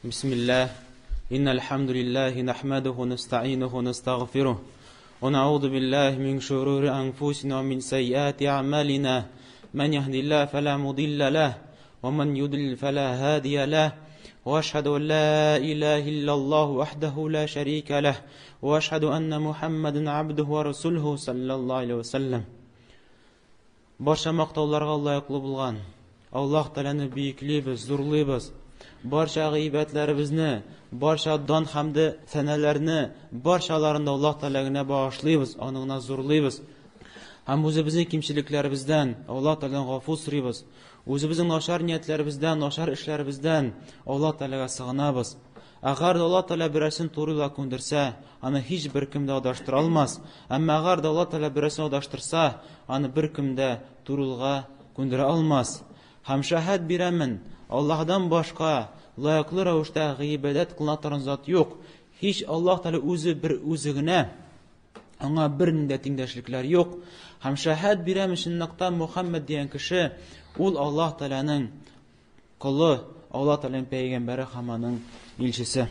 بسم الله إن الحمد لله نحمده ونستعينه ونستغفره ونعوذ بالله من شرور أنفسنا ومن سيئات أعمالنا من يهد الله فلا مضل له ومن يضلل فلا هادي له وأشهد أن لا إله إلا الله وحده لا شريك له وأشهد أن محمدا عبده ورسوله صلى الله عليه وسلم. Barcha maqtovlarga loyiqli bo'lgan Alloh taolani buyukleymiz, zo'rlaymiz. Barcha g'iybatlarimizni, barcha don hamda sanalarni barchalarini Alloh taolaga bag'ishlaymiz, oningni zo'rlaymiz. Ham o'zimizning kimchiliklarimizdan Alloh taoladan g'afur so'raymiz. O'zimizning noshar niyatlarimizdan, noshar ishlarimizdan Alloh taolaga sig'inamiz. Agar Alloh taolo birasini to'g'ri ko'ndirsa, ana hech bir kimda adashtira olmas. Ammo agar Alloh taolo birasini adashtirsa, ana bir kimda to'g'riga ko'ndira olmas. Ham shahad beraman, Allohdan boshqa loyiqli ravishda ibodat qilinadigan zot yo'q. Hech Alloh taolo o'zi bir o'zigina anga bir tengdoshliklar yo'q. Ham shahad beraman shundoqda Muhammad degan kishi ul Alloh taolaning quli, Alloh taolaning payg'ambari, hammaning elchisi.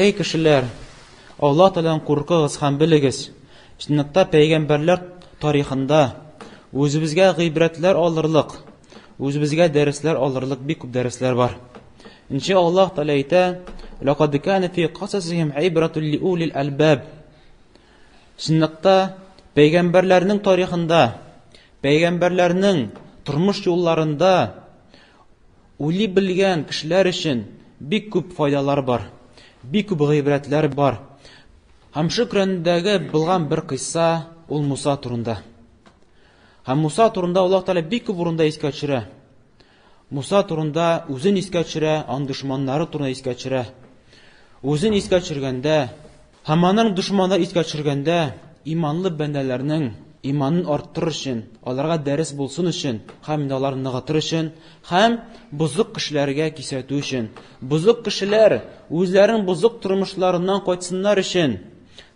Ey kishilar, Alloh taoladan qo'rqingiz ham biligiz. Shundoqda payg'ambarlar tarixida o'zimizga g'ibratlar olirlik, o'zimizga darslar olirlik bir ko'p darslar bor. Alloh taolo ayta: "Laqad kana fi qasasihim ibratun li ulil albab." Shundoqda payg'ambarlarning tarixida, payg'ambarlarning turmush yo'llarida o'li bilgan kishilar uchun bir ko'p foydalar bor, bir ko'p g'ibratlar bor. Ham shu Qur'ondagi bilgan bir qissa ul Musa turunda. Ham Musa turunda Alloh taolo bir ko'p o'rinda esga tushira. Musa turunda o'zini esga tushira, on dushmanlari turunda esga tushira. O'zini esga tushirganda, hammaning dushmanlari esga tushirganda, iymonli bandalarning iymonini orttirish uchun, ularga dars bo'lsin uchun, ham ularni nig'atirish uchun, ham buzuq kishilarga kisatu uchun, buzuq kishilar o'zlarining buzuq turmushlaridan qochsinlar uchun.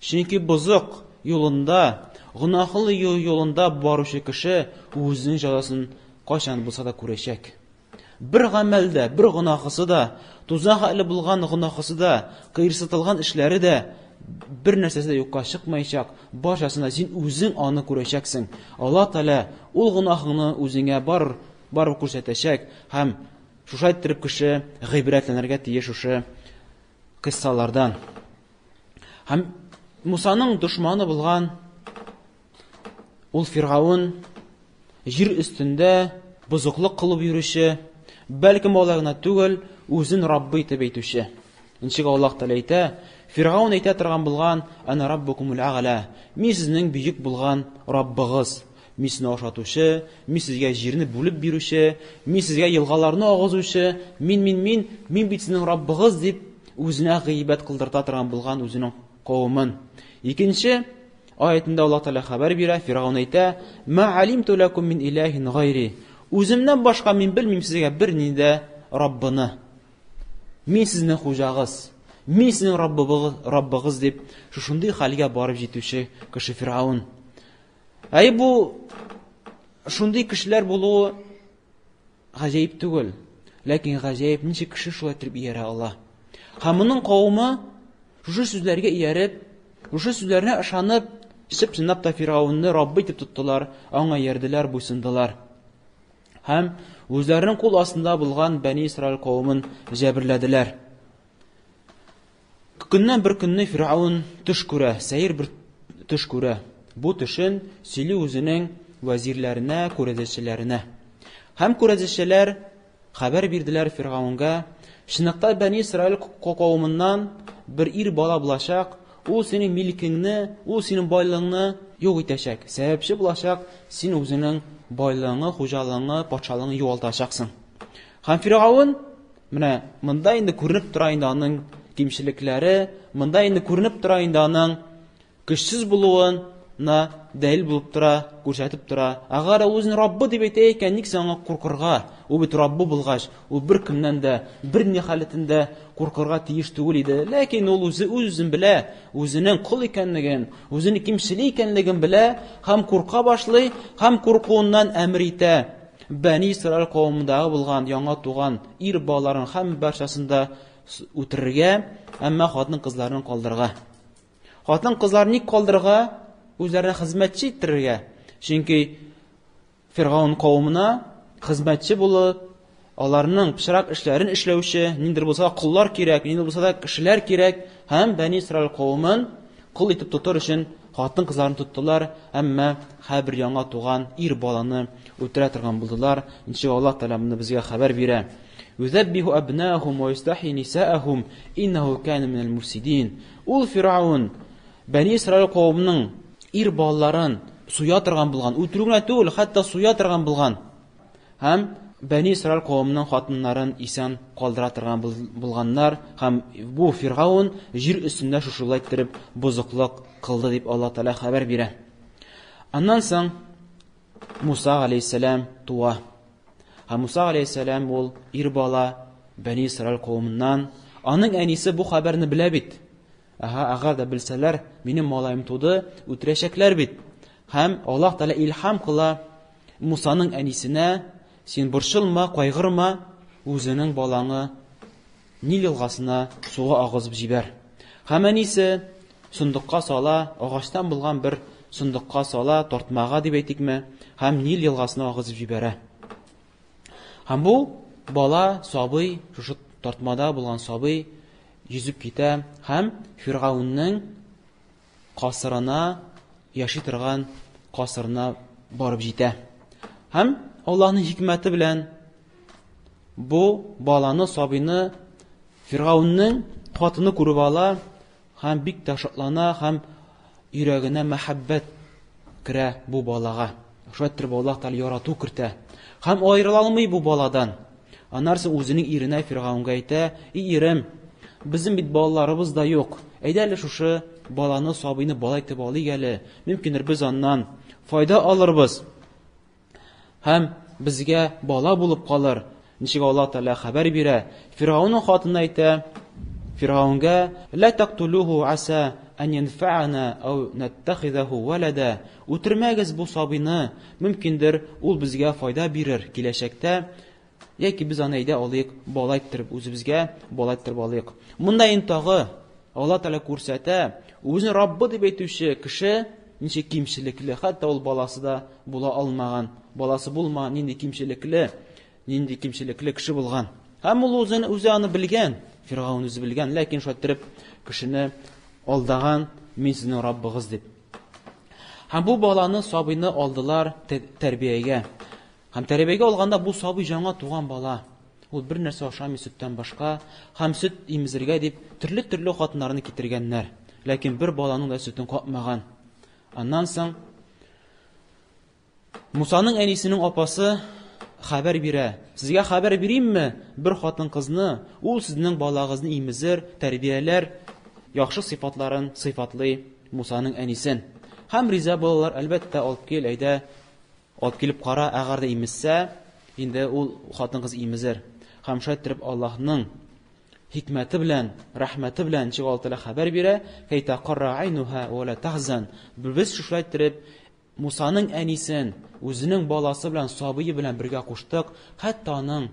Chunki buzuq yo'lida, gunohli yo'lida boruvchi kishi o'zining jazosini qachon bo'lsa da ko'rishak. Bir amalda, bir gunohisida, tuzaq hali bo'lgan gunohisida, qiyirsitilgan ishlarida bir narsasida yo'qqa chiqmayacak, boshasini sen o'zing onni ko'rishaksan. Alloh taolo ul gunohingni o'zingga barib ko'rsatacak. Ham shu ayttirib kishi g'ibratlanarga tegish o'sha qissalardan. Ham Musaning dushmani bo'lgan ul Fir'avn yer ustida buzuqlik qilib yurishi, balki molagina tugul, o'zin Robbi deb aytishi. Inshaalloh Alloh taolo ayta: Fir'avn ayta turgan bo'lgan, "Ana robbukumul a'la." Men sizning buyuk bo'lgan Robbingiz. Men sizni oshatuvchi, men sizga yerni bo'lib beruvchi, men sizga yilg'alarni og'izuvchi, men sizning Robbingiz deb o'zini g'iybat qildirta turgan bo'lgan o'zining qavmin. Ikkinchi oyatida Alloh taolo xabar beradi, Fir'avn ayta: "Ma alimtu lakum min ilahin g'ayri." O'zimdan boshqa men bilmayman sizga bir nida Robbini. Men sizning xo'jangiz, men sizning Robbingiz deb shunday xalga borib yetuvchi kishi Fir'avn. Ay bu shunday kishilar bo'luvi g'ajoyib tugul, lekin g'ajoyib necha kishi shu aytib yera Alloh. Hammaning qavmi shu so'zlarga iyarib, shu so'zlarga ishonib, shib-shinabda Fir'avnni Robbi deb tutdilar, anga yerdilar, bo'ysundilar. Ham o'zlarining qo'l ostida bo'lgan Bani Isroil qavmin jabrladilar. Kundan bir kunni Fir'avn tush ko'ra, sayr bir tush ko'ra. Bu tushin sili o'zining vazirlarına, ko'radichilarına. Ham ko'radichilar xabar berdilar Fir'avnga, shunaqta Bani Isroil qavmidan bir bola bo'lashaq, u sening milkingni, u sening boylig'ingni yo'q etashak. Sababchi bo'lashaq, sen o'zining boylig'ingni, xo'jalig'ingni, podsholig'ingni yo'qotashaqsan. Ham Fir'avn mana bunda endi ko'rinib turaydi uning kimchiliklari, bunda endi ko'rinib turaydi uning kuchsiz bo'luvini dalil bo'lib tura, ko'rsatib tura. Agar o'zini Robbi deb aytayotganlik senga qo'rqirga, u bit Robbi bo'lg'ash, u bir kundan da bir niholatida qo'rqirga tegish tugul edi. Lekin u o'zini bila, o'zining qul ekanligin, o'zining kimchilik ekanligin bila ham qo'rqa boshlaydi, ham qo'rquvundan amr eta. Бәни Исраил кавымындагы булган яңа туган ир балаларын һәм барчасын да үтерергә, әмма хатын-кызларын калдырырга. Хатын-кызларны ник калдырырга? Үзләренә хезмәтче иттерергә. Чөнки Фиргаун кавымына хезмәтче булып, аларның пычрак эшләрен эшләүче, ниндер булса куллар кирәк, ниндер булса да кешеләр кирәк, һәм Бәни Исраил кавымын кул итеп тотыр өчен хатын-кызларын тоттылар, әмма һәр яңа туган ир баланы үтерә торган булдылар. Иншалла Аллаһ Тәгалә моны безгә хәбәр бирә. Юзаббиху абнаахум ва юстахи нисаахум иннаху кана минал муфсидин. Ул Фиргаун Бәни Исраил кавымының ир балаларын суя торган булган, үтерүгә түгел, хәтта суя торган булган. Һәм Бәни Исраил кавымының хатыннарын исән калдыра торган булганнар, һәм бу Фиргаун җир өстендә шушылай итеп бузыклык кылды дип Аллаһ Тәгалә хәбәр бирә. Аннан соң Муса алейһиссалам туа. Һәм Муса алейһиссалам ул ир бала Бәни Исраил кавымыннан, аның әнисе бу хәбәрне белә бит. Агар да белсәләр, минем малаем туды, үтерәчәкләр бит. Һәм Аллаһ Тәгалә илһам кыла Мусаның әнисенә: син борчылма, кайгырма, үзенең балаңы Нил елгасына суга агызып җибәр. Һәм әнисе сундукка сала, агачтан булган бер сундукка сала, тартмага дип әйтикме, һәм Нил елгасына агызып җибәрә. Һәм бу бала сабый, шушы тартмада булган сабый yüzüp китә һәм Фиргаунның касырына, яши торган касырына барып җитә. Һәм Аллаһның хикмәте белән бу баланы, сабыйны Фиргаунның хатыны күреп ала һәм бик тә шатлана, һәм йөрәгенә мәхәббәт керә бу балага. Шулай Аллаһ Тәгалә ярату кертә. Һәм аерыла алмый бу баладан. Аннан үзенең иренә Фиргаунга әйтә: "И ирем, безнең бит балаларыбыз да юк. Әйдә әле шушы баланы, сабыйны бала итеп алыйк әле. Мөмкиндер без аннан файда алырбыз. Һәм безгә бала булып калыр." Ничек Аллаһ Тәгалә хәбәр бирә. Фиргаунның хатыны әйтә Фиргаунга: "Ла тaqtuluhu аса ан янфa'ана ау наттахизаху валада." Үтермәгез бу сабыйны, мөмкиндер ул безгә файда бирер киләчәктә. Яки без аны әйдә алыйк, бала иттереп үзебезгә бала иттереп алыйк. Монда интагы Аллаһ Тәгалә күрсәтә, үзен Раббы дип әйтүче кеше ничек кимчелекле, хәтта ул баласы да була алмаган, баласы булмаган, нинди кимчелекле кеше булган. Һәм ул үзе аны белгән, Фиргаун үзе белгән, ләкин шайтырып кешене алдаган: "Мин сезнең Раббыгыз" дип. Һәм бу баланы, сабыйны алдылар тәрбиягә. Һәм тәрбиягә алганда бу сабый жаңа туган бала. Ул бер нәрсә ашамый сөттән башка, һәм сөт имзергә дип төрле хатыннарны китергәннәр. Ләкин бер баланың да сөтен капмаган. Аннан соң Мусаның әнисенең апасы хәбәр бирә: "Сезгә хәбәр биримме? Бер хатын-кызны, ул сезнең балагызны имезер, тәрбияләр, яхшы сыйфатларын сыйфатлый Мусаның әнисен." Һәм риза булалар, әлбәттә, алып кил, әйдә, алып килеп кара, әгәр дә имезсә, инде ул хатын-кыз имезер. Һәм шайтырып Аллаһның хикмәте белән, рәхмәте белән ничек Аллаһ Тәгалә хәбәр бирә: "Кайта карра айнуха ва ла тахзан." Без шулай итеп Мусаның әнисен үзенең баласы белән, сабые белән бергә куштык, хәтта аның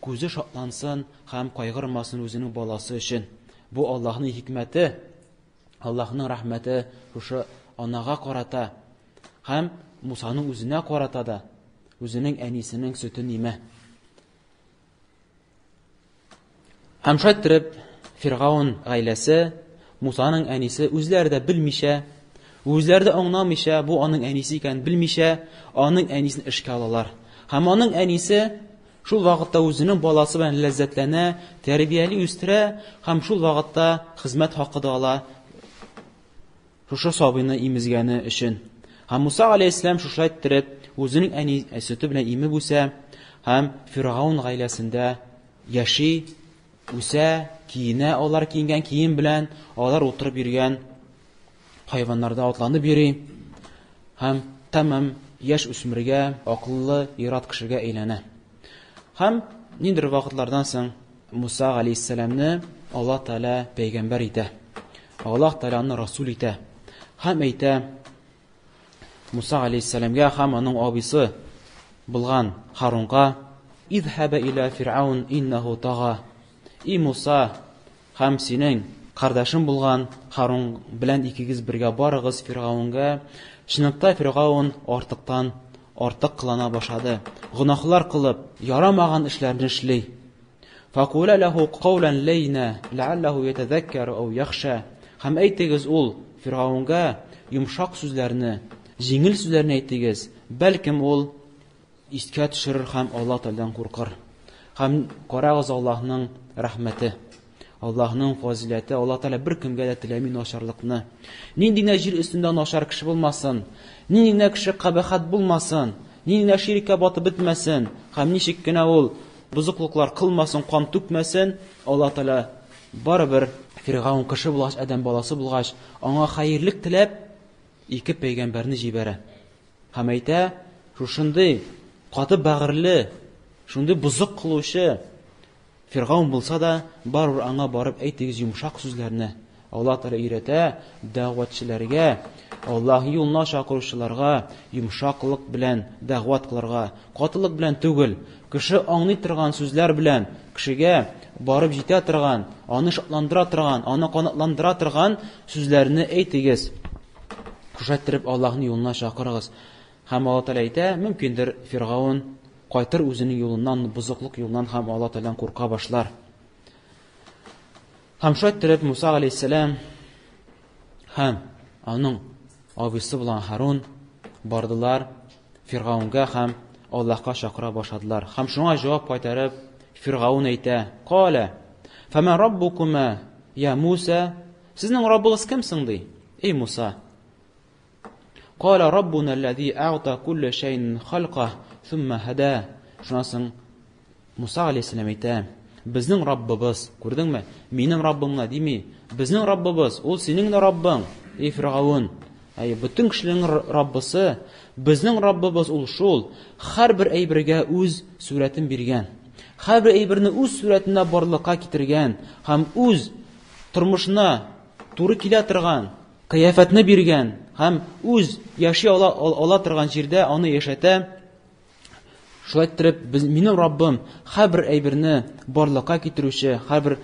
күзе шатлансын һәм кайгырмасын үзенең баласы өчен. Бу Аллаһның хикмәте, Аллаһның рәхмәте шушы анага карата һәм Мусаның үзенә карата да, үзенең әнисенең сөтен имә. Һәм шайтырып Фиргаун гаиләсе, Мусаның әнисе үзләре дә белмичә, үзләре дә аңламыйча, бу аның әнисе икән белмичә, аның әнисен эшкә алалар. Һәм аның әнисе шул вакытта үзенең баласы белән ләззәтләнә, тәрбияли үстерә, һәм шул вакытта хезмәт хакы да ала шушы сабыйны имезгәне өчен. Һәм Муса алейһиссалам шулай итеп үзенең әнисе белән имеп үсә, һәм Фиргаун гаиләсендә яши, үсә, киенә, алар киенгән кием белән, алар утырып йөргән хайваннарда атланып йөри, һәм тәмам яшь үсмергә, акыллы, ират кешегә әйләнә. Һәм ниндер вакытлардан соң Муса алейһиссаламны Аллаһ Тәгалә пәйгамбер итә. Аллаһ Тәгалә аны расул итә. Һәм әйтә Муса алейһиссаламга һәм аның абысы булган Харунга: "Изхаба иля Фир'аун иннаху тага". И Муса, һәм синең кардашың булган Харун белән икегез бергә барыгыз Фир'аунга. Чынлыкта Фир'аун артык кылана башлады. Гынаһлар кылып, ярамаган эшләрне эшли. Факула лаху каулан лейна лааллаху ятазаккару ау яхша. Һәм әйтегез ул Фир'аунга йомшак сүзләрне, җиңел сүзләрне әйтегез. Бәлкем ул искә төшерер һәм Аллаһ Тәгаләдән куркыр. Һәм карагыз Аллаһның рәхмәте, Аллаһның фазиләте. Аллаһ Тәгалә бер кемгә дә теләми начарлыкны. Нинди җир өстендә начар кеше булмасын, нинди кеше кабахат булмасын, нинди ширкә батып бетмәсен, һәм ничек кенә ул бузыклыклар кылмасын, кан түкмәсен. Аллаһ Тәгалә барыбер Фир'аун кеше булгач, адәм баласы булгач, аңа хәерлек теләп ике пәйгамбәрне җибәрә. Һәм әйтә, шушындый каты бәгырле, шундый бузык кылучы Фир'аун булса да, барыбер аңа барып әйтегез йомшак сүзләрне. Аллаһ Тәгалә өйрәтә дәгъватчыларга, Аллаһ юлына чакыручыларга йомшаклык белән дәгъват кылырга, катылык белән түгел, кеше аңлый торган сүзләр белән, кешегә барып җитә торган, аны шатландыра торган, аны канатландыра торган сүзләрне әйтегез. Күрсәттереп Аллаһның юлына чакырыгыз. Һәм Аллаһ Тәгалә әйтә, мөмкиндер Фир'аун кайтыр үзенең юлыннан, бузыклык юлыннан, һәм Аллаһ Тәгаләдән курка башлар. Һәм шайттереп Муса алейһиссалам һәм аның абысы булган Харун бардылар Фир'аунга һәм Аллаһка чакыра башладылар. Һәм шуңа җавап кайтарып Фир'аун әйтә: "Кала, фама раббукума я Муса?" Сезнең Раббыгыз кем соң ди? Эй Муса. "Кала раббуна аллази а'та кулла шай'ин халqa, thumma hada." Шуннан Муса алейһиссалам әйтә: "Безнең Раббыбыз, күрдеңме? Минем Раббымга дими, безнең Раббыбыз, ул синең дә Раббың, эй Фир'аун. Бөтен кешеләрнең Раббысы, безнең Раббыбыз ул шул, һәрбер әйбергә үз сурәтен биргән. Һәрбер әйберне үз сурәтенә барлыкка китергән һәм үз тормышына туры килә торган кыяфәтне биргән һәм үз яши ала торган җирдә аны яшәтә. Шулай итеп, минем Раббым һәрбер әйберне барлыкка китерүче, һәрбер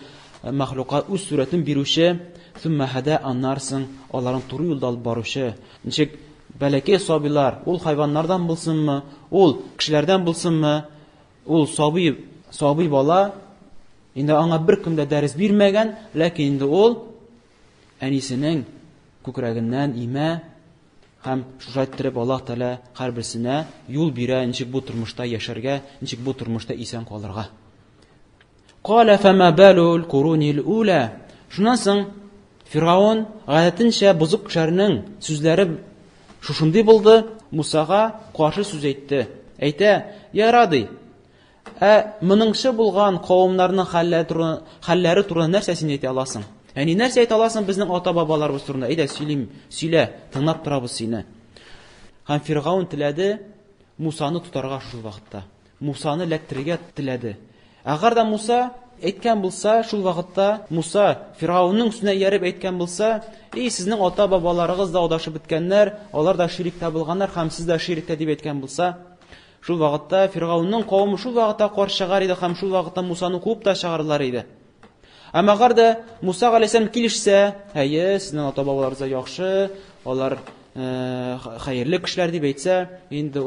мәхлукка үз сурәтен бирүче, thumma hada, аннарсын аларның туры юлда алып баручы. Ничек бәләкәй сабилар, ул хайваннардан булсынмы, ул кешеләрдән булсынмы, ул сабый бала, инде аңа беркем дә дәрес бирмәгән, ләкин инде ул әнисенең күкрәгеннән имә һәм шулайтып Аллаһ Тәгалә һәрберсенә юл бирә, ничек бу тормышта яшәргә, ничек бу тормышта исән калырга. Qala fama balul qurunil ula. Шуннан соң Фир'аун гадәтенчә бузык кешеләрнең сүзләре шушындый булды, Мусага каршы сүз әйтте. Әйтә: "Ярады. Моныңчы булган кавымнарның хәлләре турында нәрсә син әйтә аласың? Нәрсә әйтә аласың безнең ата-бабаларыбыз турында? Әйдә сөйлә, тыңлап торабыз сине." Һәм Фир'аун теләде Мусаны тутарга шул вакытта. Мусаны ләктерергә теләде. Әгәр дә Муса әйткән булса, шул вакытта Муса Фир'аунның сүзенә ярып әйткән булса, сезнең ата-бабаларыгыз да адашып беткәннәр, алар да ширктә булганнар һәм сез дә ширктә дип әйткән булса, шул вакытта Фир'аунның кавымы шул вакытта каршы чыгар иде һәм шул вакытта Мусаны куып та чыгарлар иде. Әмма әгәр дә Муса алейһиссалам килешсә, сезнең ата-бабаларыгыз яхшы, алар хәерле кешеләр дип әйтсә, инде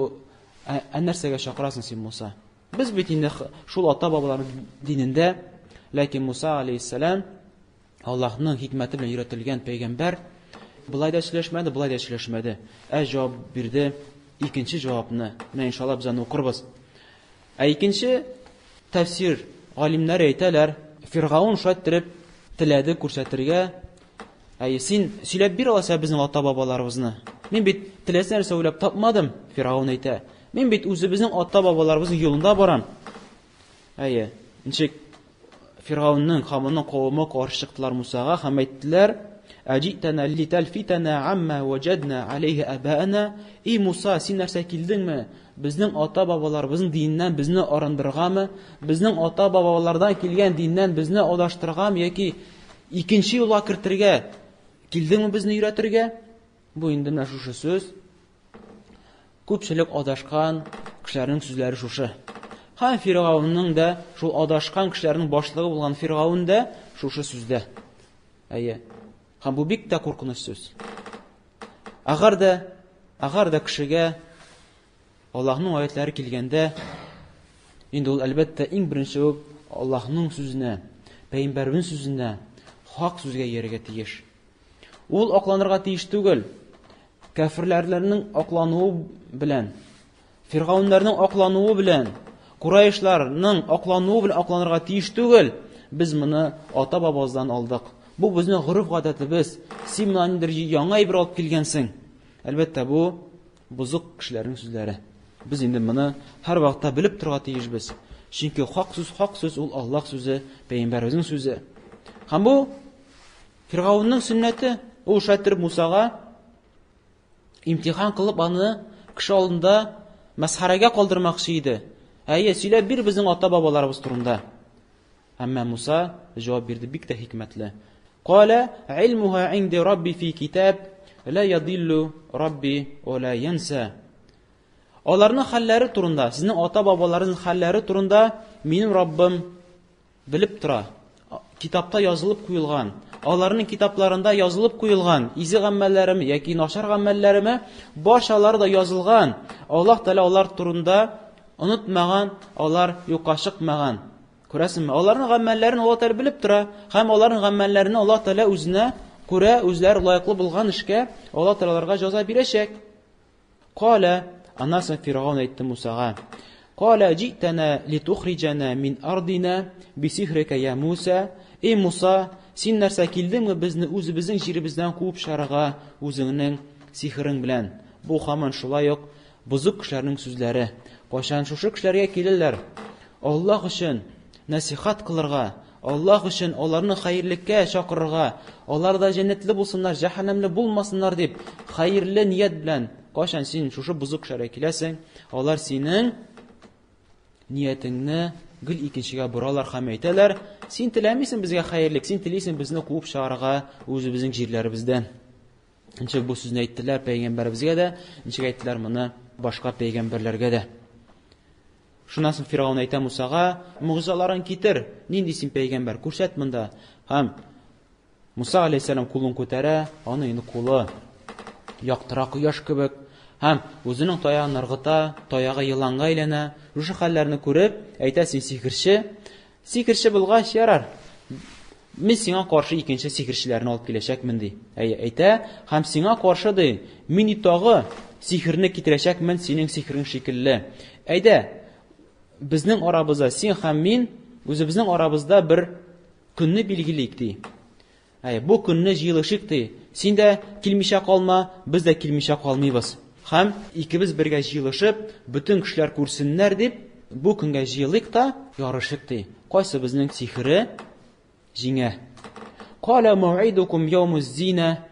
нәрсәгә чакырасың син Муса? Без бит инде шул ата-бабалар динендә, ләкин Муса алейһиссалам Аллаһның хикмәте белән өйрәтелгән пәйгамбәр булай да сөйләшмәде, булай да сөйләшмәде. Җавап бирде, икенче җавапны. Менә иншалла без аны укырбыз. Икенче тәфсир галимнәр әйтәләр, Фир'аун шайтырып теләде күрсәтергә, син сөйләп бир аласың безнең ата-бабаларыбызны. Мин бит теләсә нәрсә уйлап тапмадым, Фир'аун әйтә. Мин бит үзебезнең ата-бабаларыбызның юлында барам. Ничек Фир'аунның һәм кавымы каршы чыктылар Мусага һәм әйттеләр: "Аҗитана литалфитана амма вajadna алейһи абаана." И Муса, син нәрсә килдеңме? Безнең ата-бабаларыбызның диненнән безне арындыргамы? Безнең ата-бабалардан килгән диннән безне адаштыргамы яки икенче юлга кертергә килдеңме безне өйрәтергә? Бу инде менә шушы сүз. Күпчелек адашкан, кешеләрнең сүзләре шушы. Һәм Фиргавынның да, шул адашкан кешеләрнең башлыгы булган Фиргавын да шушы сүздә. Әйе. Һәм бу бик тә куркыныч сүз. Агар да кешегә Аллаһның аятлары килгәндә, инде ул әлбәттә иң беренче үк Аллаһның сүзенә, Пәйгамбәрнең сүзенә, хак сүзгә йөрергә тиеш. Ул акланырга тиеш түгел. Кафирләрнең аклануы белән, Фиргавыннарның аклануы белән, Курайшларның аклануы белән акланырга тиеш түгел. Без моны ата-бабабыздан алдык. Бу безнең гореф-гадәтебез. Син монда яңа ибр алып килгәнсең. Әлбәттә бу бузык кешеләрнең сүзләре. Без инде моны һәр вакытта белеп торга тиешбез. Чөнки хак сүз ул Аллаһ сүзе, Пәйгамбәрнең сүзе. Һәм бу Фиргавынның сөннәте. Ул шәтер Мусага имтихан кылып аны кеше алдында мәсхәрәгә калдырмакчы иде. Әйе, сөйләп бир безнең ата-бабаларыбыз турында. Әмма Муса җавап бирде бик тә хикмәтле. Кала илмуха инди рабби фи китаб ла ядиллу рабби ва ла янса. Аларның хәлләре турында, сезнең ата-бабаларының хәлләре турында минем Раббым белеп тора. Китапта язылып куелган. Аларның китапларында язылып куелган. Изи гамәлләреме яки начар гамәлләреме башалары да язылган. Аллаһ Тәала алар турында онытмаган, алар юкка чыкмаган. Күрәсезме? Аларның гамәлләрен Аллаһ Тәала белеп тора. Һәм аларның гамәлләрен Аллаһ Тәала үзенә күрә, үзләре лайыклы булган эшкә Аллаһ Тәалаларга җәза бирәчәк. Кала Анасан Фиргавн әйтте Мусага. Кала җитана литухриҗана мин ардина бисихрика я Муса. Эй Муса, син нәрсә килдеңме безне үзебезнең җиребездән куып чарага үзеңнең сихрың белән? Бу һаман шулай ук бузык кешеләрнең сүзләре. Кайчан шушы кешеләргә киләләр? Аллаһ өчен насихат кылырга, Аллаһ өчен аларны хәерлеккә чакырырга, алар да җәннәтле булсыннар, җәһәннәмле булмасыннар дип хәерле ният белән кайчан син шушы бузык кешеләргә киләсең, алар синең ниятеңне гел икенчегә боралар һәм әйтәләр: син теләмисең безгә хәерлек, син телисең безне куып чыгарга үзебезнең җирләребездән. Ничек бу сүзне әйттеләр пәйгамбәребезгә дә, ничек әйттеләр моны башка пәйгамбәрләргә дә. Шуннан соң Фиргавн әйтә Мусага: мугҗизаларын китер, нинди син пәйгамбәр, күрсәт монда. Һәм Муса алейһиссалам кулын күтәрә, аны инде кулы яктыра кояш кебек, һәм үзенең таягын ыргыта, таягы еланга әйләнә. Шушы хәлләрне күреп, әйтә: син сихерче булгач ярар. Мин сиңа каршы икенче сихерчеләрне алып киләчәкмен ди. Әйтә, һәм сиңа каршы ди, мин тагы сихерне китерәчәкмен синең сихерың шикелле. Әйдә, безнең арабызда син һәм мин үзебезнең арабызда бер көнне билгелик ди. Бу көнне җыелышык ди. Син дә килмичә калма, без дә килмичә калмыйбыз. Һәм икебез бергә җыелышып, бүтән кешеләр күрсеннәр дип, бу көнгә җыелык та ярышык ди. Кайсы безнең сихере җиңә. Кала мауидукум яумуз зина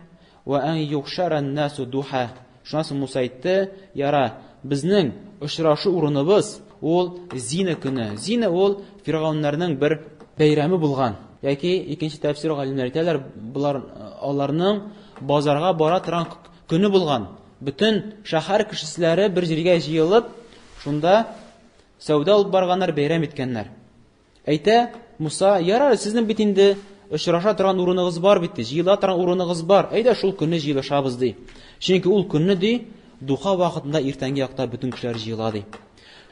ва ан юхшара ан-насу духа. Шунысы Муса әйтте: яра, безнең очрашу урыныбыз ул зина көне. Зина ул Фиргавннарның бер бәйрәме булган. Яки икенче тәфсир галимнәр әйтәләр, булар аларның базарга бара торган көне булган. Бүтән шәһәр кешеләре бер җиргә җыелып, шунда сәүдә алып барганнар, бәйрәм иткәннәр. Әйтә Муса: ярар, сезнең бит инде очраша торган урыныгыз бар бит, җыела торган урыныгыз бар. Әйдә шул көнне җыелышабыз ди. Чөнки ул көнне ди, духа вакытында иртәнге якта бүтән кешеләр җыела ди.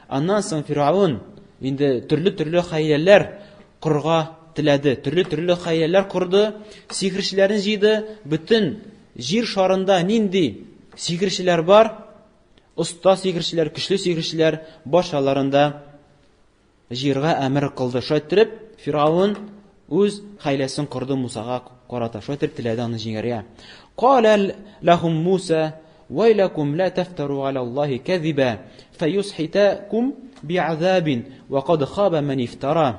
Аннан соң Фиргавн инде төрле хәйләләр корга теләде, төрле хәйләләр курды, сихерчеләрне җыйды. Бүтән җир шарында нинди сихерчеләр бар, уста сихерчеләр, көчле сихерчеләр башаларында җиргә әмер кылды. Шайтырып Фиргавн үз хәйләсен курды Мусага карата. Шайтырып теләде аны җиңәргә. Кала лахум Муса: ويلكم لا تفتروا على الله كذبا فيسحتكم بعذاب وقد خاب من افترى.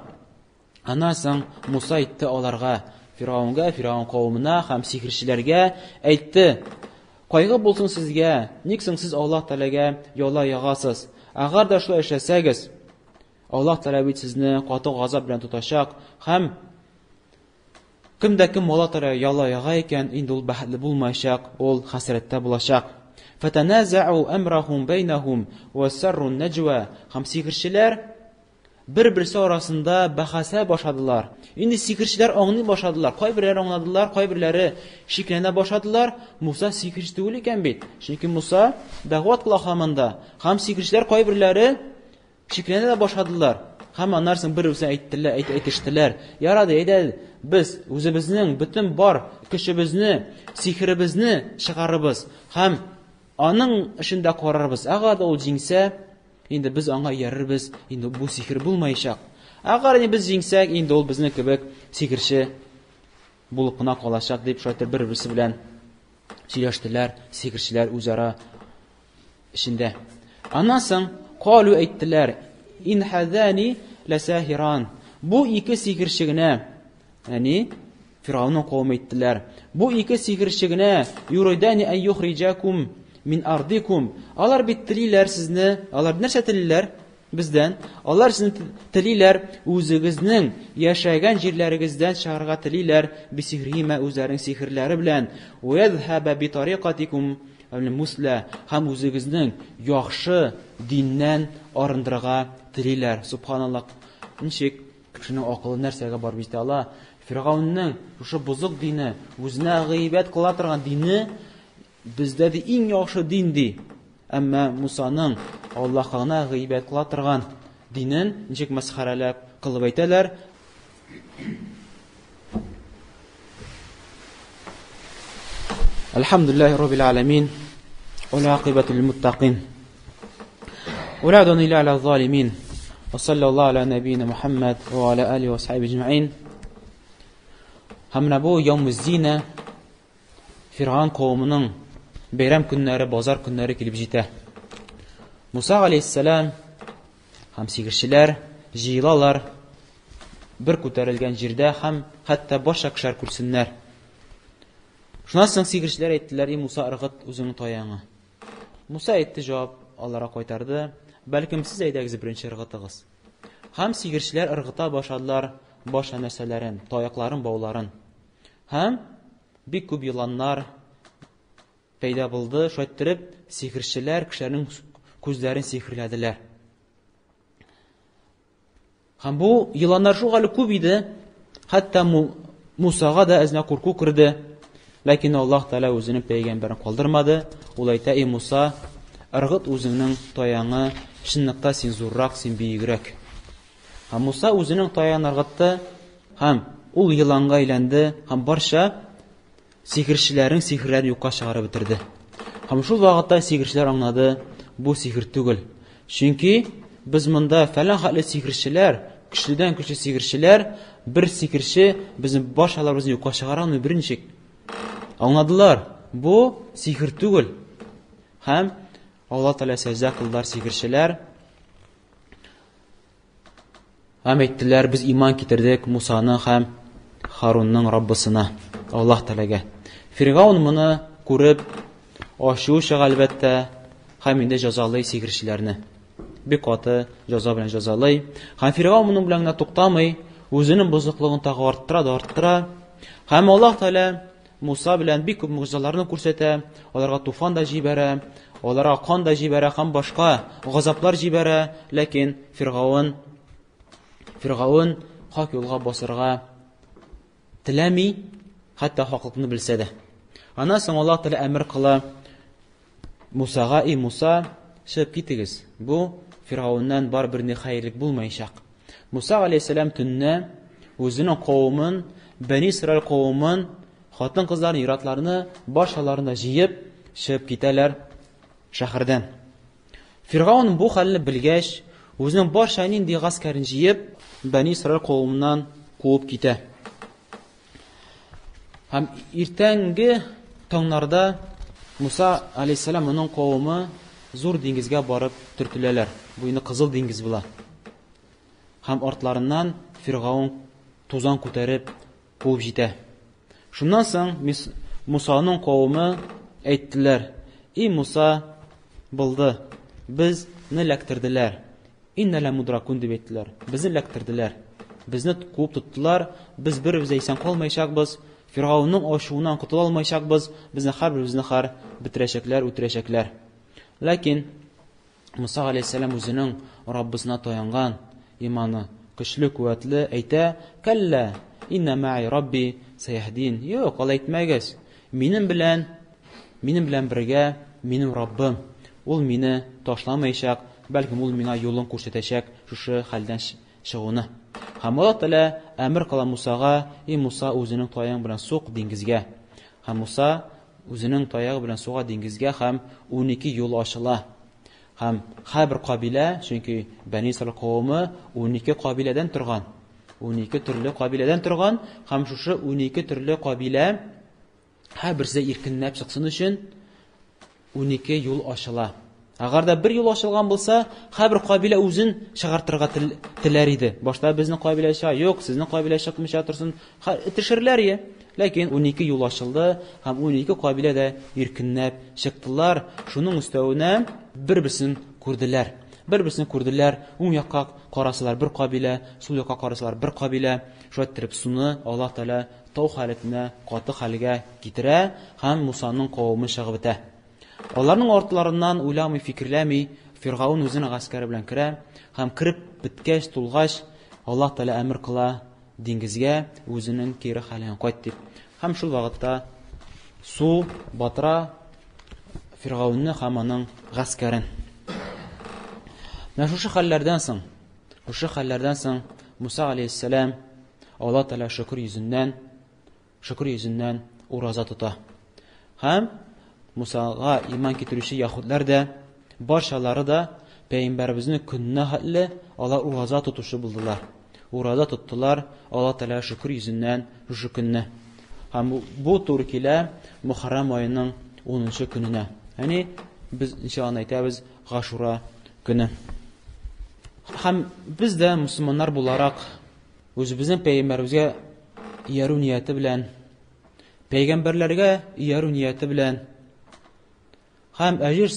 Анасан Муса әйтте аларга, Фиргавнга, Фиргавн кавымына һәм сихерчеләргә әйтте: кайгы булсын сезгә, ник соң сез Аллаһ Тәаләгә яла ягасыз? Агар да шулай эшләсәгез, Аллаһ Тәалә бит сезне каты газап белән тотачак, һәм кем Аллаһ Тәаләгә яла яга икән, инде ул бәхетле булмаячак, ул хәсрәттә булачак. Фатаназау амрахум бейнахум ва саррун наджва. Һәм сихерчеләр бер-берсе арасында бәхәсә башладылар. Инде сихерчеләр аңлый башладылар. Кайберләре аңладылар, кайберләре шикләнә башладылар. Муса сихерче түгел икән бит. Чөнки Муса дәгъват кыла һаманда. Һәм сихерчеләр кайберләре шикләнә башладылар. Һәм аннарсын бер-берсенә әйтештеләр. Ярады, әйдә, без үзебезнең бөтен бар көчебезне, сихеребезне чыгарыбыз. Һәм аның эшендә карарбыз. Әгәр ул җиңсә, инде без аңа ярырбыз. Инде бу сихер булмаячак. Әгәр без җиңсәк, инде ул безнең кебек сихерче булып кына калачак дип шайтыр бер-берсе белән сөйләштеләр. Сихерчеләр үзара эшендә. Аннан соң калу әйттеләр: ин хазани ласахиран. Бу ике сихерче генә, яни Фирауның кавмы әйттеләр. Бу ике сихерче генә юридани ан юхриджакум мин ардикум. Алар бит телиләр сезне. Алар нәрсә телиләр бездән? Алар сезне телиләр үзегезнең яшәгән җирләрегездән чыгарга телиләр бисихрима үзләренең сихерләре белән. Уязхаба би тарикатикум al-musla. Һәм үзегезнең яхшы диннән арындырырга телиләр. Субханаллах. Ничек кешенең акылы нәрсәгә бар бит ала? Фиргавынның шушы бузык дине, үзенә гыйбат кыла торган дине бездә дә иң яхшы дин ди. Әмма Мусаның Аллаһка гыйбат кыла торган динен ничек мәсхәрәләп кылып әйтәләр. Алхамдулиллаһи раббил аламин. والعاقبة للمتقين ولا عدوان إلا على الظالمين وصلى الله على نبينا محمد وعلى آله وصحبه أجمعين. Hamna bu yawm az-zina Firavun qavmining bayram kunlari, bozor kunlari kelib jita. Musa alayhissalom ham sihirchilar jilalar bir ko'tarilgan yerda ham hatto boshqa kishar kursinlar. Shundan so'ng sihirchilar aytdilar: "Ey Musa, irg'it o'zingning toyangni." Musa aytdi, javob Allohga qaytardi: "Balkim siz aydagiz birinchi irg'itigiz." Ham sihirchilar irg'ita boshladilar boshqa narsalarin, toyaqlarin, bovlarin. Ham bik ko'p yılanlar paydo bo'ldi. Sho'ttirib sihirchilar kishilarning ko'zlarini sihirladilar. Ham bu yılanlar shu g'ali ko'p edi. Hatto Musaga da azna qo'rquv kirdi. Lakin Alloh taolo o'zining payg'ambarini qoldirmadi. U aytdi: "Ey Musa, irg'it o'zingning toyangni, shinniqta sen zo'rroq, sen buyukroq." Ham Musa o'zining toyagini irg'itdi. Ham ul yılanga aylandi. Ham barcha sihirchilarning sihirlarini yo'qqa chiqarib bitirdi. Ham shu vaqtda sihirchilar angladi, bu sihir tugul. Chunki biz bunda falan xatli sihirchilar, kuchlidan kuchli sihirchilar, bir sihirchi bizning boshlarimizni yo'qqa chiqara olmaydi birinchi. Anladılar, bu sihir tugul. Ham Alloh taolo sajda qildilar sihirchilar. Ham aytdilar: "Biz iymon keltirdik Musaning ham Harunning Robbisina, Alloh taolaga." Firavun buni ko'rib, oshush albatta ham endi jazolay sihirchilarni. Bir qoti jazo bilan jazolay. Ham Firavun buning bilan to'xtamay, o'zining buzuqligini tag'ir orttira. Ham Alloh taolo Musa bilan bir ko'p mo'jizalarni ko'rsata, ularga tufon da jibara, ularga qon da jibara, ham boshqa g'azablar jibara, lekin Firavun haq yo'lga bosirga tilami, hatto haqliqni bilsa da. Ana so'ng Alloh taolo amr qila Musaga: "Ey Musa, chiqib ketigiz. Bu Firavundan baribir ne xayrlik bo'lmayacak." Musa alayhisalom tunni o'zining qavmin, Bani Isroil qavmin, xotin qizlarning yuratlarini boshqalarına jiyib chiqib ketalar shahardan. Firavun bu holni bilgach, o'zining boshqaning askarlarini jiyib Bani Isroil qavmidan quvib keta. Ham ertangi tonglarda Musa alayhisalom uning qavmi zo'r dengizga borib turtilalar. Bu endi Qizil dengiz bo'la. Ham ortlaridan Firavun to'zon ko'tarib quvib jita. Shundan so'ng Musaning qavmi aytdilar: "Ey Musa, bo'ldi. Bizni laktirdilar. Innala mudrakun" deb aytdilar. Bizni laktirdilar. Bizni quvib tutdilar. Biz bir o'zaysan qolmayacakmiz. Фиргауның ашуынан котыла алмаячакбыз, безне һәрберебезне бетерәчәкләр, үтерәчәкләр. Ләкин Муса алейһиссалам үзенең Раббысына таянган, иманы көчле, куәтле, әйтә: "Калла, инна ма'i Рабби саяхдин." Юк, алай әйтмәгез. Минем белән бергә минем Раббым. Ул мине ташламаячак, бәлкем ул миңа юлын күрсәтәчәк шушы хәлдән чыгуны. Һәм Аллаһ Тәгалә әмер кыла Мусага: "И Муса, үзенең таягы белән сук диңгезгә." Һәм Муса үзенең таягы белән суга диңгезгә, һәм 12 юл ачыла. Һәм һәр кабилә, чөнки Бәни Исраил кавымы 12 кабиләдән торган. 12 төрле кабиләдән торган, һәм шушы 12 төрле кабилә һәр берсе иркенләп чыксын өчен 12 юл ачыла. Әгәр дә бер юл ачылган булса, һәр кабилә үзен чыгартырга теләр иде. Башта безнең кабилә чыга, юк, сезнең кабилә чыкмыйча торсын, төшерләр иде. Ләкин 12 юл ачылды, һәм 12 кабилә дә иркенләп чыктылар. Шуның өстәвенә бер-берсен күрделәр. Уң якка карасалар бер кабилә, сул якка карасалар бер кабилә. Шулай итеп суны Аллаһ Тәгалә тау халәтенә, каты хәлгә китерә, һәм Мусаның кавымы чыгып бетә. Аларның артларыннан уйламый, фикерләми, Фиргаун үзенең гаскәре белән керә, һәм кирип биткәч, тулгач, Аллаһ Тәгалә әмер кыла диңгезгә, үзенең кире хәленә кайт дип. Һәм шул вакытта су батыра Фиргаунны һәм аның гаскәрен. Шушы хәлләрдән соң Муса алейһиссалам Аллаһ Тәгалә шөкр йөзеннән ураза тота. Һәм Мусага иман китерүче яһудлар да, барчалары да пәйгамбәребезнең көненә хәтле алар ураза тотушы булдылар. Ураза тоттылар Аллаһ Тәгалә шөкр йөзеннән шушы көнне. Һәм бу туры килә Мөхәррәм аеның 10-нчы көненә. Яни без иншалла әйтәбез Гашура көне. Һәм без дә мусламаннар буларак үзебезнең пәйгамбәребезгә иярү нияте белән, пәйгамбәрләргә иярү нияте белән, һәм әҗир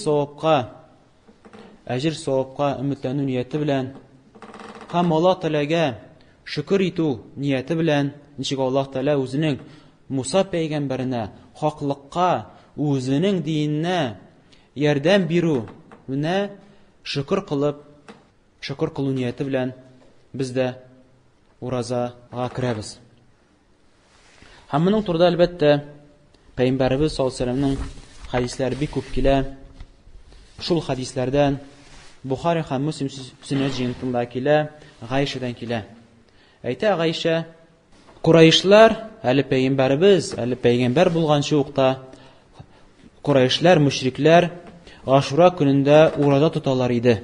савапка өметләнү нияте белән, һәм Аллаһ Тәгаләгә шөкр итү нияте белән, ничек Аллаһ Тәгалә үзенең Муса пәйгамбәренә хаклыкка, үзенең диненә ярдәм бирү менә шөкр кылу нияте белән без дә уразага керәбез. Һәм моның турында әлбәттә пәйгамбәребез саллаллаһу алейһи ва сәлламның хадисләре бик күп килә. Шул хадисләрдән Бухари һәм Муслим сүннәт җыентында килә, Гайшадан килә. Әйтә Гайша: Курайшлар, әле пәйгамбәр булганчы укта, Курайшлар, мушриклар Ашура көнендә ураза тоталар иде.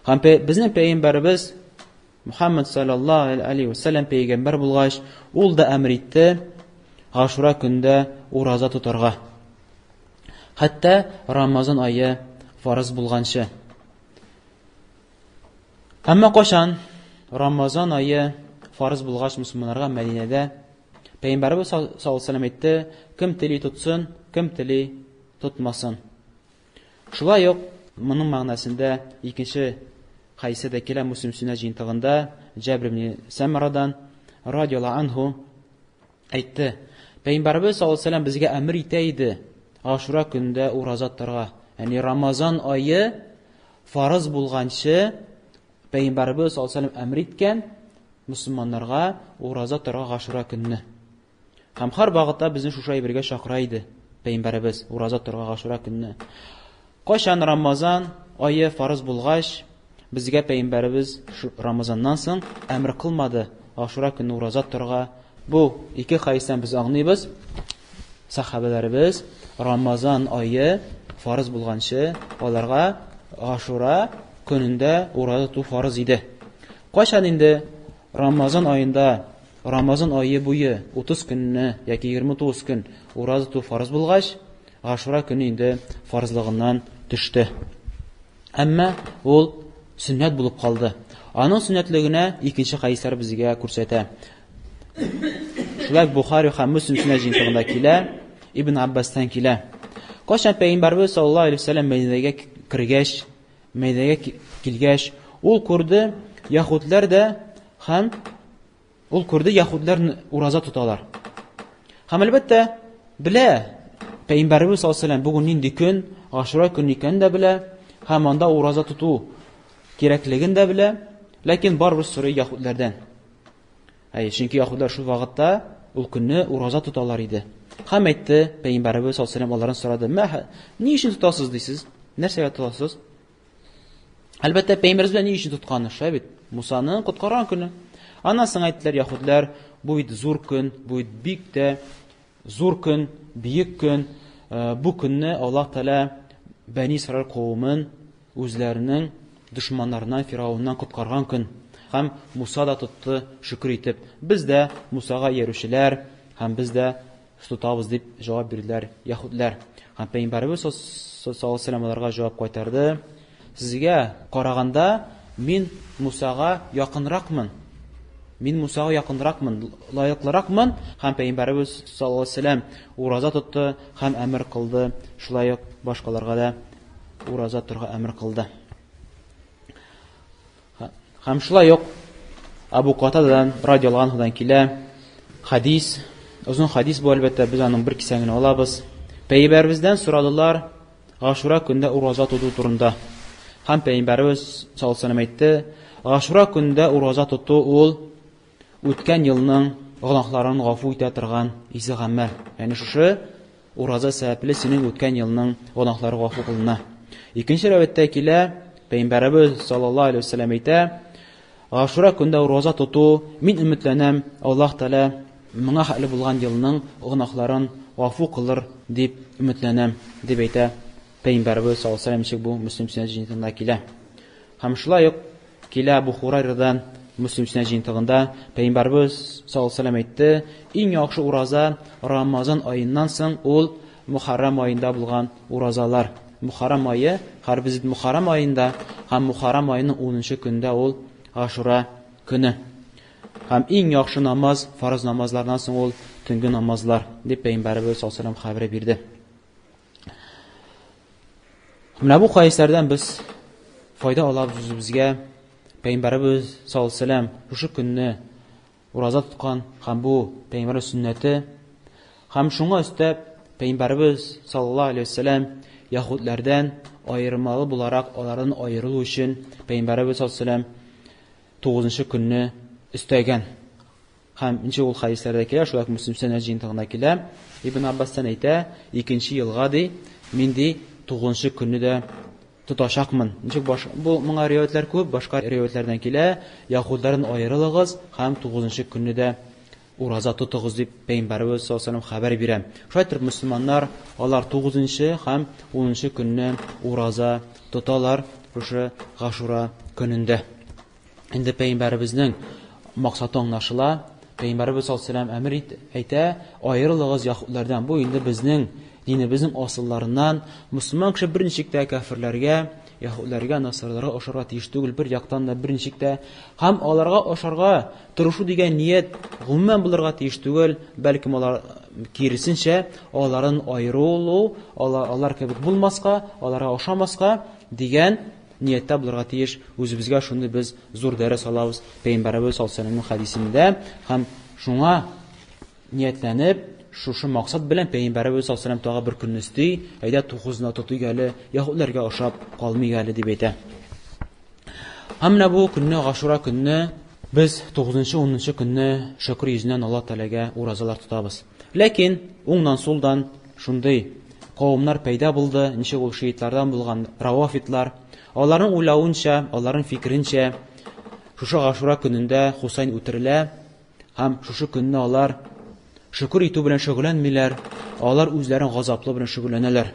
Һәм безнең пәйгамбәребез Мухаммад саллаллаһу алейһи ва сәллям пәйгамбәр булгач, ул да әмр итте Ашура көндә ураза тотарга. Хәтта Рамазан айы фарыз булганчы. Әмма кашан Рамазан айы фарыз булгач мусламаннарга Мәдинәдә пәйгамбәребез саллаллаһу алейһи ва сәллям әйтте: кем тели тотсын, кем тели тотмасын. Шулай ук моның мәгънәсендә икенче хадисәдә килә Муслим сүннәт җыентыгында Җабир ибн Самрадан радияллаһу анһу әйтте: пәйгамбәребез саллаллаһу алейһи ва сәллям безгә әмр итә иде Ашура көндә ураза тотарга. Яни Рамазан айы фарыз булганчы пәйгамбәребез саллаллаһу алейһи ва сәллям әмр иткән мусламаннарга ураза тотарга Ашура көнне. Һәм һәр вакытта безне шушы әйбергә чакыра иде пәйгамбәребез ураза тотарга Ашура көнне. Кашан Рамазан айы фарыз булгач, безгә пәйгамбәребез Рамазаннан соң әмр кылмады Ашура көнне ураза тотарга. Бу ике хадистән без аңлыйбыз. Сахабаларыбыз Рамазан айы фарыз булганчы аларга Ашура көнендә ураза тоту фарыз иде. Кашан инде Рамазан айында, Рамазан айы буе 30 көнне яки 29 көн ураза тоту фарыз булгач, Ашура көне инде фарызлыгыннан төште. Әмма ул сүннәт булып калды. Аның сүннәтлегенә икенче хадислар безгә күрсәтә. Шулай Бухари һәм Муслим сүннәт җыентыгында килә, Ибн Аббастан килә. Кашан пәйгамбәрбез саллаллаһу алейһи ва сәллям Мәдинәгә килгәч, ул күрде яһудлар ураза тоталар. Һәм әлбәттә белә, Пәйгамбәрбез саллаллаһу алейһи ва сәллям бүген нинди көн, Ашура көн икәнен дә белә, һәм анда ураза тоту кирәклеген дә белә, ләкин барбер сорый яһудлардан. Чөнки яһудлар шул вакытта ул көнне ураза тоталар иде. Һәм әйтте, Пәйгамбәрбез саллаллаһу алейһи ва сәллям алардан сорады: "Ни өчен тотасыз дисез? Нәрсәгә тотасыз?" Әлбәттә, Пәйгамбәрбез белән ни өчен тотканы шәбит? Мусаның коткарган көне. Аннан соң әйттеләр яһудлар: "Бу бит зур көн, бу бит бик тә зур көн, бийек көн. Бу көнне Аллаһ Тәгалә Бәни Исраил кавымын үзләренең дошманнарыннан, Фирауннан коткарган көн. Һәм Муса да тотты шөкр итеп. Без дә Мусага иярүчеләр, һәм без дә тотабыз" дип җавап бирделәр яһудлар. Һәм Пәйгамбәрбез саллаллаһу алейһи ва сәллям аларга җавап кайтарды: "Сезгә караганда мин Мусага якынракмын. Мин Мусага якынракмын, лаеклыракмын." Һәм Пәйгамбәрбез саллаллаһу алейһи ва сәллям ураза тотты һәм әмер кылды. Шулай ук башкаларга да ураза торга әмер кылды. Һәм шулай ук Абу Катададан радиаллаһу анһудан килә хадис, узун хадис бу, әлбәттә без аның бер кисәген алабыз. Пәйгамбәрбездән сорадылар Ашура көндә ураза тоту турында. Һәм Пәйгамбәрбез саллаллаһу алейһи ва сәллям әйтте: "Ашура көндә ураза тоту ул үткән елның гынаһларын гафу итә торган изе гамәл." Ягъни шушы ураза сәбәпле синең үткән елның гынаһлары гафу кылына. Икенче рәвәттә килә, Пәйгамбәрбез саллаллаһу алейһи ва сәллям әйтә: "Ашура көндә ураза тоту, мин өметләнәм, Аллаһ Тәгалә моңа хәле булган елның гынаһларын гафу кылыр дип өметләнәм", дип әйтә Пәйгамбәрбез саллаллаһу алейһи ва сәллям. Бу Муслим сөннәтендә килә. Һәм шулай ук килә Абу Хурайрадан Муслим сөннәтендә Пәйгамбәрбез саллаллаһу алейһи ва сәллям әйтте: "Иң яхшы ураза Рамазан аеннан соң ул Мухаррам аенда булган уразалар." Мухаррам айы, һәрбез Мухаррам аенда, һәм Мухаррам аеның 10нчы көндә ул Ашура көне. Һәм иң яхшы намаз фарыз намазлардан соң ул төнге намазлар, дип Пәйгамбәрбез саллаллаһу алейһи ва сәллям хәбәр бирде. Менә бу хадисләрдән без файда алабыз үзебезгә. Пәйгамбәрбез саллаллаһу алейһи ва сәллям шушы көнне ураза тоткан, һәм бу Пәйгамбәр сөннәте. Һәм шуңа өстәп Пәйгамбәрбез саллаллаһу алейһи ва сәллям яһудлардан аермалы буларак алардан аерылу өчен Пәйгамбәрбез саллаллаһу алейһи ва сәллям 9нчы көнне өстәгән. Һәм инде ул хадисләрдә килә, шулай ук Муслим сөннәтендә килә. Ибн Аббастан әйтә: "Икенче елга ди, мин ди 9нчы көнне дә тотачакмын." Бу моңа риваятлар күп, башка риваятләрдән килә: "Яһудлардан аерылыгыз һәм 9нчы көнне дә ураза тотыгыз", дип Пәйгамбәрбез саллаллаһу алейһи ва сәллям хәбәр бирә. Шайтыр мөселманнар алар 9нчы һәм 10нчы көнне ураза тоталар шушы Ашура көнендә. Инде Пәйгамбәрбезнең максаты аңлашыла. Пәйгамбәрбез саллаллаһу алейһи ва сәллям әмер әйтә: "Аерылыгыз яһудлардан." Бу инде безнең динебезнең асылларыннан. Мөселман кеше берничек тә кафирләргә, яһудларга, насарларга ашарга тиеш түгел, бер яктан да берничек тә, һәм аларга ашарга тырышу дигән ният гомумән булырга тиеш түгел, бәлки алар киресенчә аларын аерылу, алар кебек булмаска, аларга ашамаска дигән нияттә булырга тиеш. Үзебезгә шуны без зур дәрес алабыз Пәйгамбәрбез саллаллаһу алейһи ва сәллямның хадисендә. Һәм шуңа ниятләнеп, шушы максат белән Пәйгамбәрбез саллаллаһу алейһи ва сәллям тагы бер көнне өсти, әйдә 9-на тотыйк әле, яһудларга ашап калмыйк әле, дип әйтә. Һәм менә бу көнне, Ашура көнне, без 9нчы, 10нчы көнне шөкр йөзеннән Аллаһ Тәгаләгә уразалар тотабыз. Ләкин уңнан сулдан шундый кавымнар пайда булды, ничек ул шиитлардан булган равафитлар. Аларның уйлавынча, аларның фикеренчә, шушы Ашура көнендә Хусайн үтерелә, һәм шушы көнне алар шөкр итү белән шөгыльләнмиләр, алар үзләрен газаплы белән шөгыльләнәләр.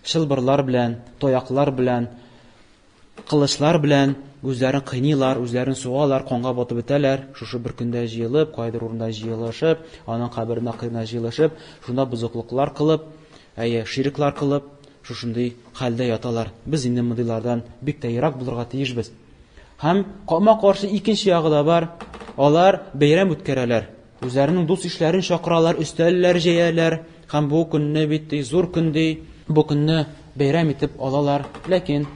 Шылбырлар белән, таяклар белән, кылычлар белән үзләрен кыйнилар, үзләрен сугалар, канга батып бетәләр. Шушы бер көндә җыелып, кайдыр урында җыелышып, аның каберенә кыйна җыелышып, шунда бузыклыклар кылып, шириклар кылып, шушындый хәлдә яталар. Без инде мондыйлардан бик тә ерак булырга тиешбез. Һәм кама каршы икенче ягы да бар. Алар бәйрәм үткәрәләр. Үзләренең дус ишләрен чакыралар, өстәлләр җәяләр, һәм бу көнне бит зур көнди, бу көнне бәйрәм итеп алалар. Ләкин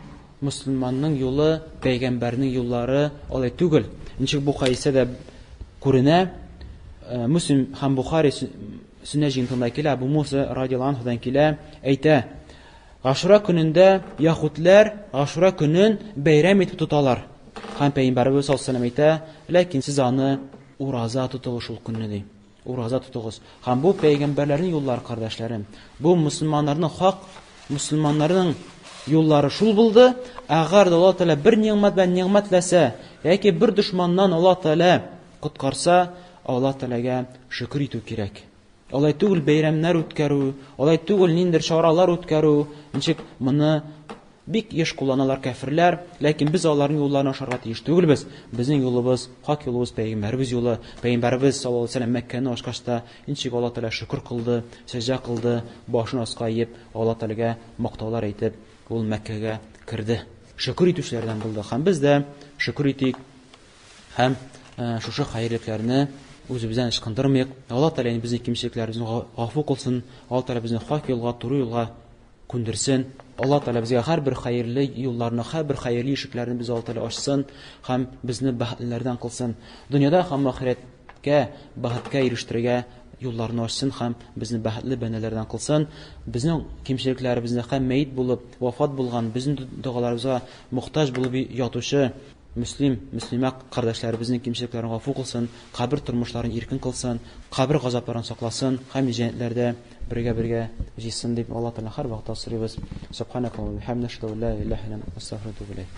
мөселманның юлы, пәйгамбәрнең юллары алай түгел. Ничек бу хадистә дә күренә, Муслим һәм Бухари Сүннә җыентында килә, Абу Муса радиллаһу анһудан килә, әйтә: Ашура көнендә яһудлар Ашура көнен бәйрәм итеп тоталар. Һәм Пәйгамбәрбез саллаллаһу алейһи ва сәлләм әйтә: "Ләкин сез аны ураза тотыгыз шул көнне", ди. Ураза тотыгыз. Һәм бу пәйгамбәрләрнең юллары, кардәшләрем. Бу мусламаннарның хак, мусламаннарның юллары шул булды. Әгәр дә Аллаһ Тәгалә бер ниъмәт белән ниъмәтләсә, яки бер дошманнан Аллаһ Тәгалә коткарса, Аллаһ Тәгаләгә шөкр итү кирәк. Алай түгел бәйрәмнәр үткәрү, алай түгел ниндер чаралар үткәрү, ничек моны бик еш кулланалар кафирләр, ләкин без аларның юлларын ашарга тиеш түгелбез. Безнең юлыбыз, хак юлыбыз пәйгамбәрбез юлы. Пәйгамбәрбез саллаллаһу алейһи ва сәлләм Мәккәне ашкачта, ничек Аллаһ Тәгалә шөкр кылды, сәҗдә кылды, башын аска иеп, Аллаһ Тәгаләгә мактаулар әйтеп, ул Мәккәгә кирде. Шөкр итүчеләрдән булды. Һәм без дә шөкр итик. Һәм шушы хәйрлекләрне үзебездән ычкындырмыйк. Аллаһ Тәгалә безнең кимчелекләребезне гафу кылсын. Аллаһ Тәгалә безне хак юлга, туры юлга күндерсен. Аллаһ Тәгалә безгә һәрбер хәерле юлларны, һәрбер хәерле ишекләрне без Аллаһ Тәгалә ачсын һәм безне бәхетлеләрдән кылсын. Дөньяда һәм ахирәткә бәхеткә ирештерергә юлларны ачсын һәм безне бәхетле бәндәләрдән кылсын. Безнең кимчелекләребезне һәм мәйет булып, вафат булган, безнең дугаларыбызга мохтаҗ булып ятучы мөслимә кардәшләребезнең кимчелекләрен гафу кылсын, кабер тормышларын иркен кылсын, кабер газапларын сакласын һәм җәннәтләрдә бергә җыйсын дип Аллаһ Тәгалә һәр вакытта сорыйбыз. Субханака ва бихамдика ла илаһа илля антә, астагфирука ва атубу илейк.